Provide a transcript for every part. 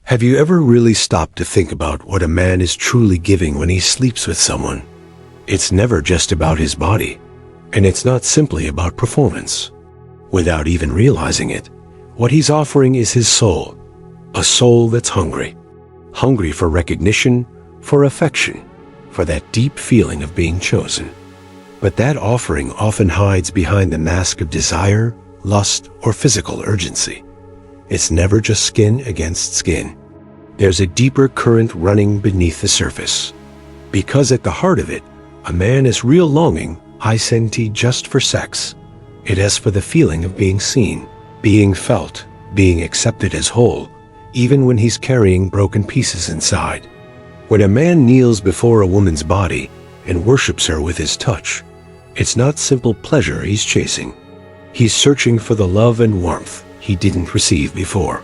Have you ever really stopped to think about what a man is truly giving when he sleeps with someone? It's never just about his body, and it's not simply about performance. Without even realizing it, what he's offering is his soul, a soul that's hungry. Hungry for recognition, for affection, for that deep feeling of being chosen. But that offering often hides behind the mask of desire, lust, or physical urgency. It's never just skin against skin. There's a deeper current running beneath the surface. Because at the heart of it, a man has real longing, isn't just for sex. It is for the feeling of being seen, being felt, being accepted as whole, even when he's carrying broken pieces inside. When a man kneels before a woman's body and worships her with his touch, it's not simple pleasure he's chasing. He's searching for the love and warmth he didn't receive before.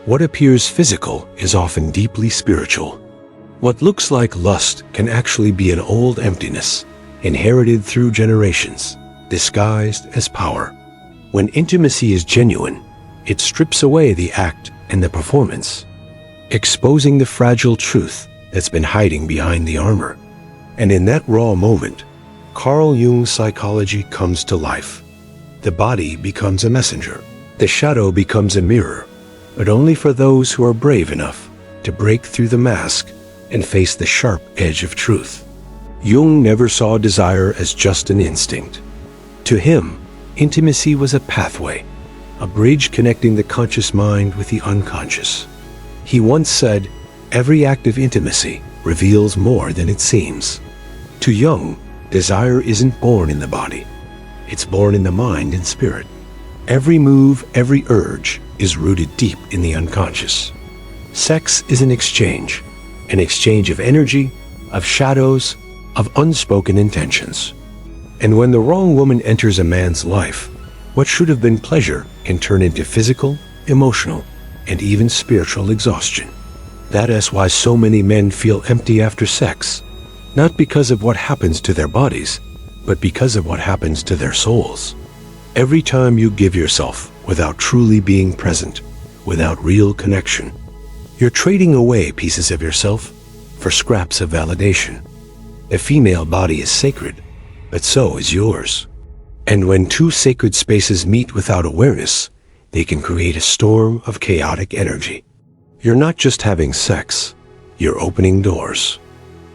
What appears physical is often deeply spiritual. What looks like lust can actually be an old emptiness, inherited through generations, disguised as power. When intimacy is genuine, it strips away the act and the performance, exposing the fragile truth that's been hiding behind the armor. And in that raw moment, Carl Jung's psychology comes to life. The body becomes a messenger. The shadow becomes a mirror, but only for those who are brave enough to break through the mask and face the sharp edge of truth. Jung never saw desire as just an instinct. To him, intimacy was a pathway, a bridge connecting the conscious mind with the unconscious. He once said, "Every act of intimacy reveals more than it seems." To Jung, desire isn't born in the body. It's born in the mind and spirit. Every move, every urge is rooted deep in the unconscious. Sex is an exchange of energy, of shadows, of unspoken intentions. And when the wrong woman enters a man's life, what should have been pleasure can turn into physical, emotional, and even spiritual exhaustion. That is why so many men feel empty after sex, not because of what happens to their bodies, but because of what happens to their souls. Every time you give yourself without truly being present, without real connection, you're trading away pieces of yourself for scraps of validation. A female body is sacred, but so is yours. And when two sacred spaces meet without awareness, they can create a storm of chaotic energy. You're not just having sex, you're opening doors.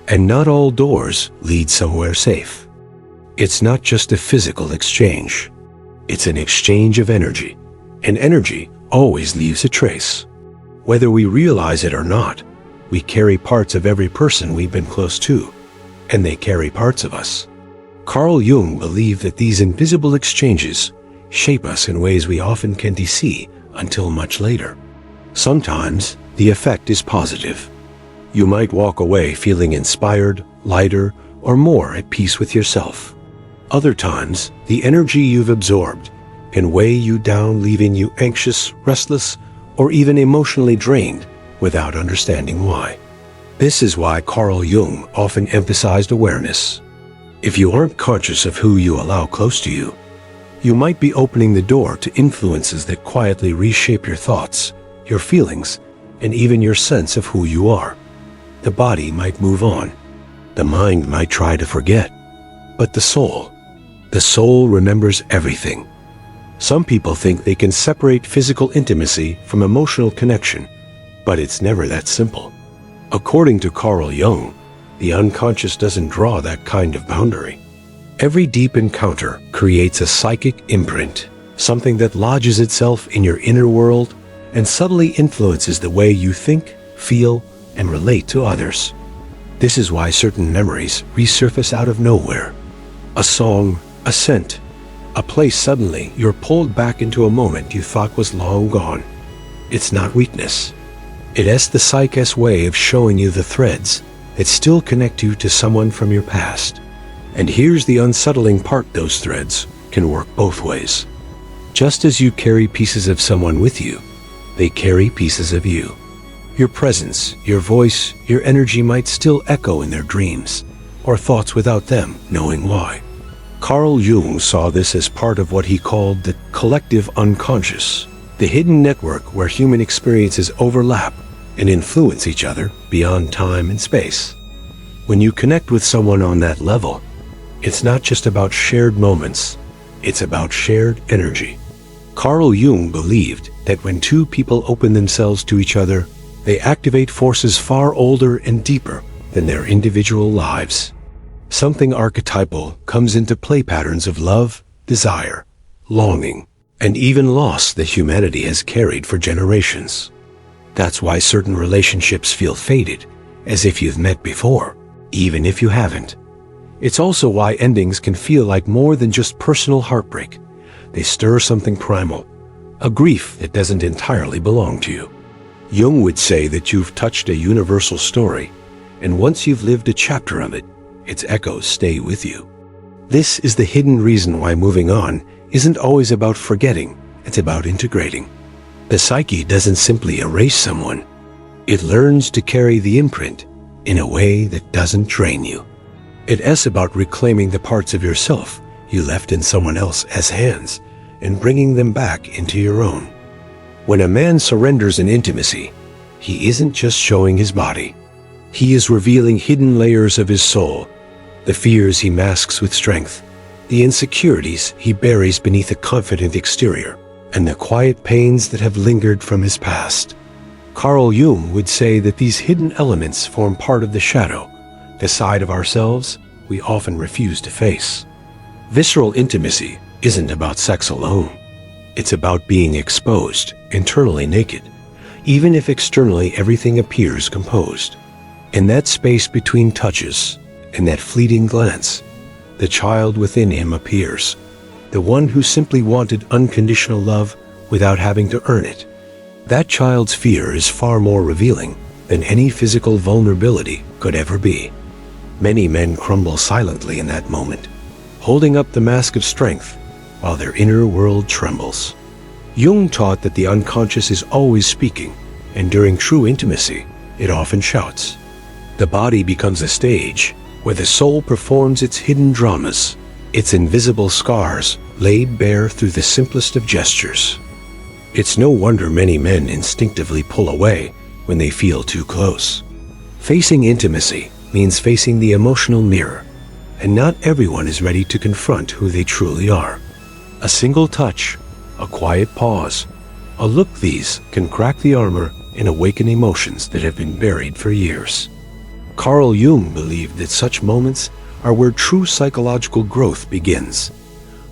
And not all doors lead somewhere safe. It's not just a physical exchange. It's an exchange of energy, and energy always leaves a trace. Whether we realize it or not, we carry parts of every person we've been close to, and they carry parts of us. Carl Jung believed that these invisible exchanges shape us in ways we often can't see until much later. Sometimes the effect is positive. You might walk away feeling inspired, lighter, or more at peace with yourself. Other times, the energy you've absorbed can weigh you down, leaving you anxious, restless, or even emotionally drained without understanding why. This is why Carl Jung often emphasized awareness. If you aren't conscious of who you allow close to you, you might be opening the door to influences that quietly reshape your thoughts, your feelings, and even your sense of who you are. The body might move on. The mind might try to forget. But the soul remembers everything. Some people think they can separate physical intimacy from emotional connection, but it's never that simple. According to Carl Jung, the unconscious doesn't draw that kind of boundary. Every deep encounter creates a psychic imprint, something that lodges itself in your inner world and subtly influences the way you think, feel, and relate to others. This is why certain memories resurface out of nowhere. A song, a scent, a place. Suddenly you're pulled back into a moment you thought was long gone. It's not weakness. It is the psyche's way of showing you the threads that still connect you to someone from your past. And here's the unsettling part: those threads can work both ways. Just as you carry pieces of someone with you, they carry pieces of you. Your presence, your voice, your energy might still echo in their dreams or thoughts without them knowing why. Carl Jung saw this as part of what he called the collective unconscious, the hidden network where human experiences overlap and influence each other beyond time and space. When you connect with someone on that level, it's not just about shared moments, it's about shared energy. Carl Jung believed that when two people open themselves to each other, they activate forces far older and deeper than their individual lives. Something archetypal comes into play: patterns of love, desire, longing, and even loss that humanity has carried for generations. That's why certain relationships feel faded, as if you've met before, even if you haven't. It's also why endings can feel like more than just personal heartbreak. They stir something primal, a grief that doesn't entirely belong to you. Jung would say that you've touched a universal story, and once you've lived a chapter of it, its echoes stay with you. This is the hidden reason why moving on isn't always about forgetting, it's about integrating. The psyche doesn't simply erase someone, it learns to carry the imprint in a way that doesn't drain you. It's about reclaiming the parts of yourself you left in someone else's hands and bringing them back into your own. When a man surrenders in intimacy, he isn't just showing his body. He is revealing hidden layers of his soul, the fears he masks with strength, the insecurities he buries beneath a confident exterior, and the quiet pains that have lingered from his past. Carl Jung would say that these hidden elements form part of the shadow, the side of ourselves we often refuse to face. Visceral intimacy isn't about sex alone. It's about being exposed, internally naked, even if externally everything appears composed. In that space between touches, in that fleeting glance, the child within him appears, the one who simply wanted unconditional love without having to earn it. That child's fear is far more revealing than any physical vulnerability could ever be. Many men crumble silently in that moment, holding up the mask of strength while their inner world trembles. Jung taught that the unconscious is always speaking, and during true intimacy, it often shouts. The body becomes a stage where the soul performs its hidden dramas, its invisible scars laid bare through the simplest of gestures. It's no wonder many men instinctively pull away when they feel too close. Facing intimacy means facing the emotional mirror, and not everyone is ready to confront who they truly are. A single touch, a quiet pause, a look, these can crack the armor and awaken emotions that have been buried for years. Carl Jung believed that such moments are where true psychological growth begins,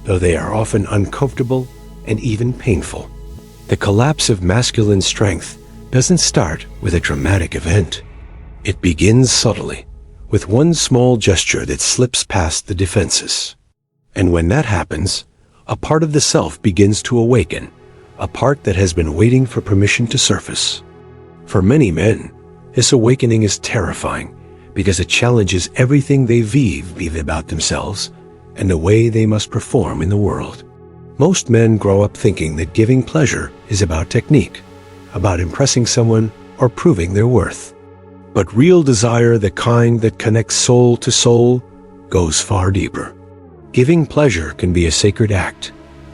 though they are often uncomfortable and even painful. The collapse of masculine strength doesn't start with a dramatic event. It begins subtly, with one small gesture that slips past the defenses. And when that happens, a part of the self begins to awaken, a part that has been waiting for permission to surface. For many men, this awakening is terrifying because it challenges everything they believe about themselves and the way they must perform in the world. Most men grow up thinking that giving pleasure is about technique, about impressing someone or proving their worth. But real desire, the kind that connects soul to soul, goes far deeper. Giving pleasure can be a sacred act,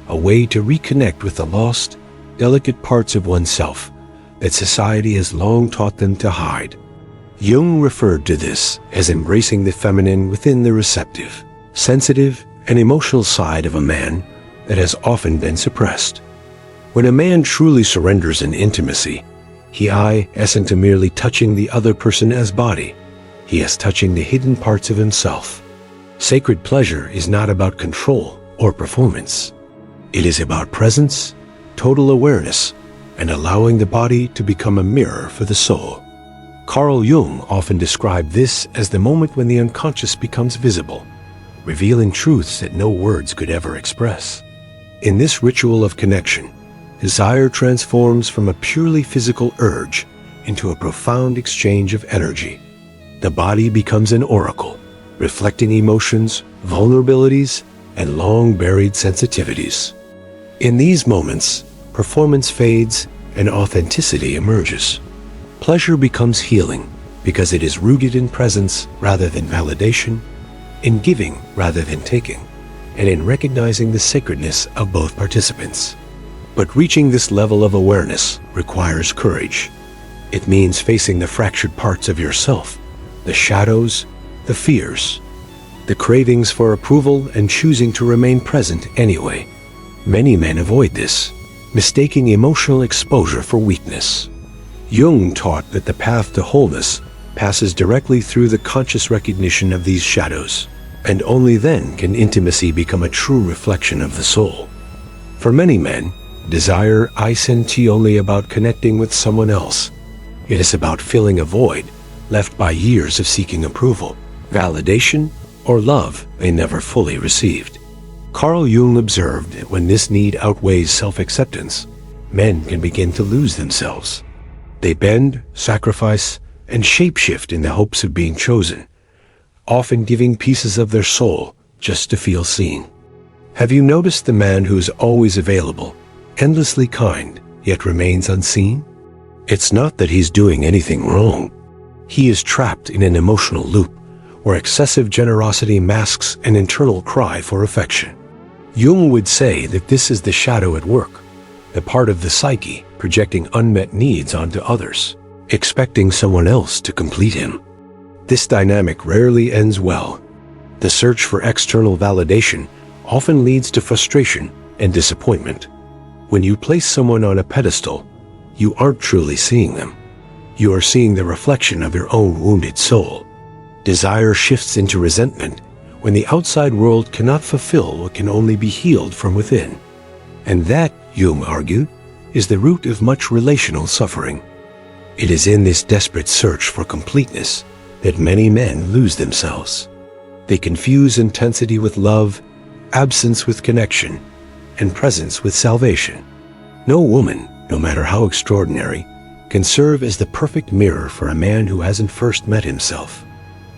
a way to reconnect with the lost, delicate parts of oneself that society has long taught them to hide. Jung referred to this as embracing the feminine within the receptive, sensitive, and emotional side of a man that has often been suppressed. When a man truly surrenders in intimacy, he isn't merely touching the other person's body, he is touching the hidden parts of himself. Sacred pleasure is not about control or performance. It is about presence, total awareness, and allowing the body to become a mirror for the soul. Carl Jung often described this as the moment when the unconscious becomes visible, revealing truths that no words could ever express. In this ritual of connection, desire transforms from a purely physical urge into a profound exchange of energy. The body becomes an oracle, reflecting emotions, vulnerabilities, and long-buried sensitivities. In these moments, performance fades and authenticity emerges. Pleasure becomes healing because it is rooted in presence rather than validation, in giving rather than taking, and in recognizing the sacredness of both participants. But reaching this level of awareness requires courage. It means facing the fractured parts of yourself, the shadows, the fears, the cravings for approval, and choosing to remain present anyway. Many men avoid this, mistaking emotional exposure for weakness. Jung taught that the path to wholeness passes directly through the conscious recognition of these shadows, and only then can intimacy become a true reflection of the soul. For many men, desire isn't only about connecting with someone else. It is about filling a void left by years of seeking approval, validation, or love they never fully received. Carl Jung observed that when this need outweighs self-acceptance, men can begin to lose themselves. They bend, sacrifice, and shapeshift in the hopes of being chosen, often giving pieces of their soul just to feel seen. Have you noticed the man who's always available, endlessly kind, yet remains unseen? It's not that he's doing anything wrong. He is trapped in an emotional loop where excessive generosity masks an internal cry for affection. Jung would say that this is the shadow at work, the part of the psyche projecting unmet needs onto others, expecting someone else to complete him. This dynamic rarely ends well. The search for external validation often leads to frustration and disappointment. When you place someone on a pedestal, you aren't truly seeing them. You are seeing the reflection of your own wounded soul. Desire shifts into resentment when the outside world cannot fulfill what can only be healed from within. And that, Jung argued, is the root of much relational suffering. It is in this desperate search for completeness that many men lose themselves. They confuse intensity with love, absence with connection, and presence with salvation. No woman, no matter how extraordinary, can serve as the perfect mirror for a man who hasn't first met himself.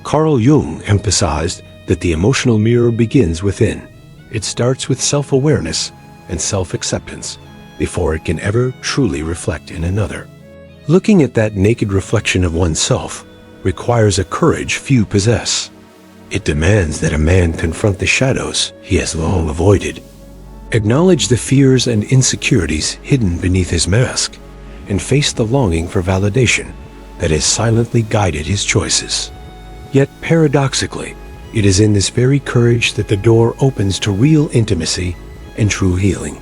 Carl Jung emphasized that the emotional mirror begins within. It starts with self-awareness and self-acceptance before it can ever truly reflect in another. Looking at that naked reflection of oneself requires a courage few possess. It demands that a man confront the shadows he has long avoided, acknowledge the fears and insecurities hidden beneath his mask, and face the longing for validation that has silently guided his choices. Yet paradoxically, it is in this very courage that the door opens to real intimacy and true healing.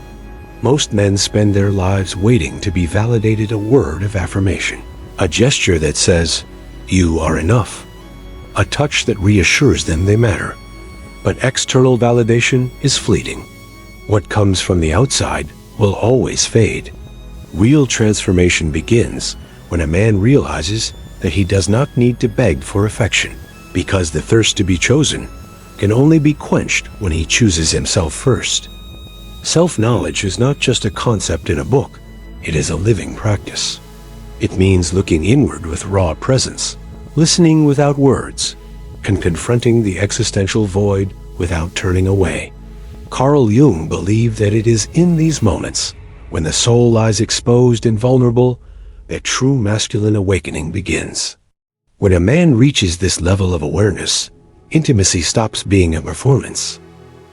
Most men spend their lives waiting to be validated a word of affirmation, a gesture that says, "You are enough," a touch that reassures them they matter. But external validation is fleeting. What comes from the outside will always fade. Real transformation begins when a man realizes that he does not need to beg for affection, because the thirst to be chosen can only be quenched when he chooses himself first. Self-knowledge is not just a concept in a book, it is a living practice. It means looking inward with raw presence, listening without words, and confronting the existential void without turning away. Carl Jung believed that it is in these moments, when the soul lies exposed and vulnerable, that true masculine awakening begins. When a man reaches this level of awareness, intimacy stops being a performance.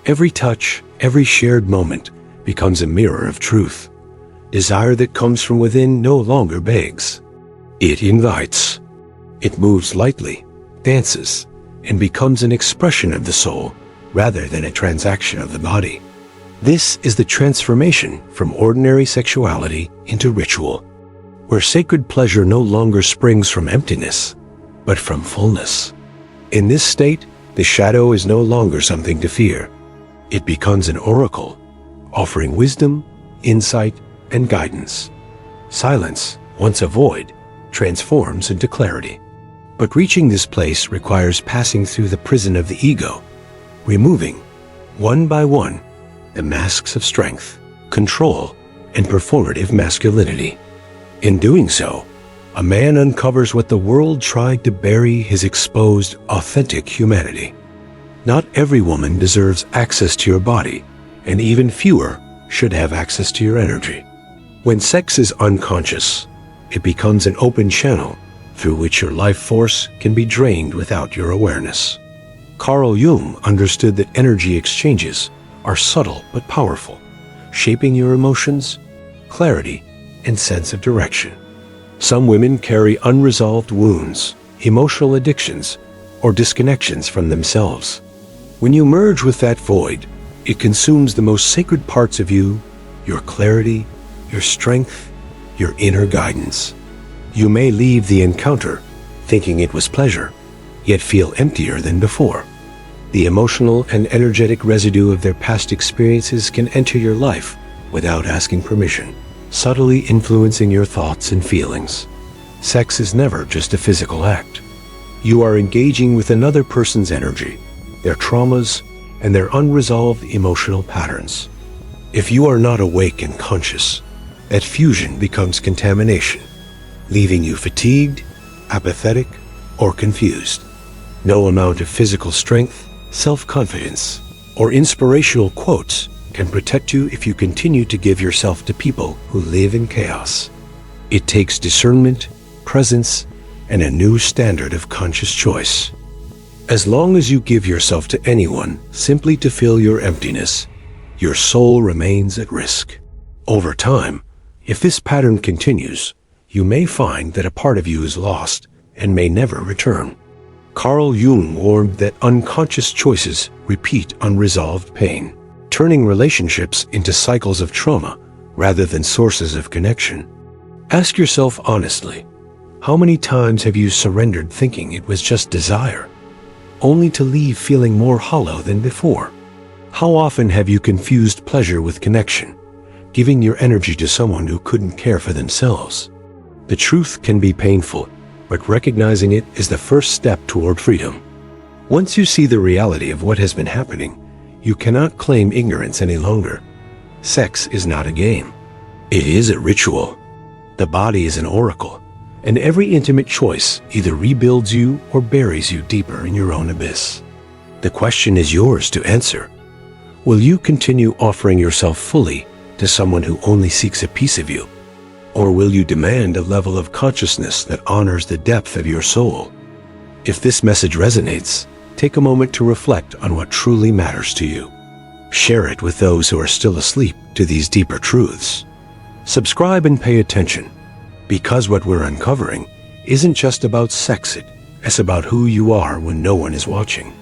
Every touch, every shared moment becomes a mirror of truth. Desire that comes from within no longer begs. It invites. It moves lightly, dances, and becomes an expression of the soul rather than a transaction of the body. This is the transformation from ordinary sexuality into ritual, where sacred pleasure no longer springs from emptiness, but from fullness. In this state, the shadow is no longer something to fear. It becomes an oracle, offering wisdom, insight, and guidance. Silence, once a void, transforms into clarity. But reaching this place requires passing through the prison of the ego, removing, one by one, the masks of strength, control, and performative masculinity. In doing so, a man uncovers what the world tried to bury: his exposed, authentic humanity. Not every woman deserves access to your body, and even fewer should have access to your energy. When sex is unconscious, it becomes an open channel through which your life force can be drained without your awareness. Carl Jung understood that energy exchanges are subtle but powerful, shaping your emotions, clarity, and sense of direction. Some women carry unresolved wounds, emotional addictions, or disconnections from themselves. When you merge with that void, it consumes the most sacred parts of you, your clarity, your strength, your inner guidance. You may leave the encounter thinking it was pleasure, yet feel emptier than before. The emotional and energetic residue of their past experiences can enter your life without asking permission, subtly influencing your thoughts and feelings. Sex is never just a physical act. You are engaging with another person's energy, their traumas, and their unresolved emotional patterns. If you are not awake and conscious, that fusion becomes contamination, leaving you fatigued, apathetic, or confused. No amount of physical strength, self-confidence, or inspirational quotes can protect you if you continue to give yourself to people who live in chaos. It takes discernment, presence, and a new standard of conscious choice. As long as you give yourself to anyone simply to fill your emptiness, your soul remains at risk. Over time, if this pattern continues, you may find that a part of you is lost and may never return. Carl Jung warned that unconscious choices repeat unresolved pain, turning relationships into cycles of trauma rather than sources of connection. Ask yourself honestly, how many times have you surrendered thinking it was just desire, only to leave feeling more hollow than before? How often have you confused pleasure with connection, giving your energy to someone who couldn't care for themselves? The truth can be painful, but recognizing it is the first step toward freedom. Once you see the reality of what has been happening, you cannot claim ignorance any longer. Sex is not a game. It is a ritual. The body is an oracle, and every intimate choice either rebuilds you or buries you deeper in your own abyss. The question is yours to answer. Will you continue offering yourself fully to someone who only seeks a piece of you? Or will you demand a level of consciousness that honors the depth of your soul? If this message resonates, take a moment to reflect on what truly matters to you. Share it with those who are still asleep to these deeper truths. Subscribe and pay attention, because what we're uncovering isn't just about sex, it's about who you are when no one is watching.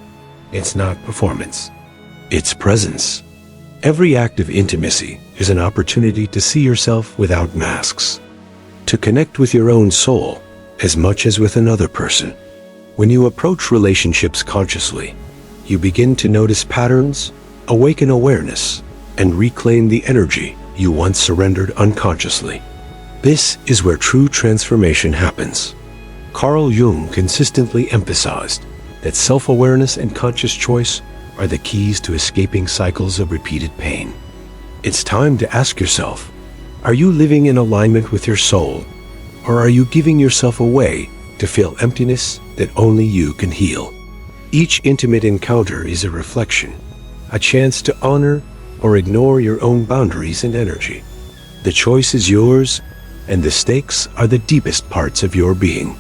It's not performance, it's presence. Every act of intimacy is an opportunity to see yourself without masks, to connect with your own soul as much as with another person. When you approach relationships consciously, you begin to notice patterns, awaken awareness, and reclaim the energy you once surrendered unconsciously. This is where true transformation happens. Carl Jung consistently emphasized that self-awareness and conscious choice are the keys to escaping cycles of repeated pain. It's time to ask yourself, are you living in alignment with your soul, or are you giving yourself away to feel emptiness that only you can heal? Each intimate encounter is a reflection, a chance to honor or ignore your own boundaries and energy. The choice is yours, and the stakes are the deepest parts of your being.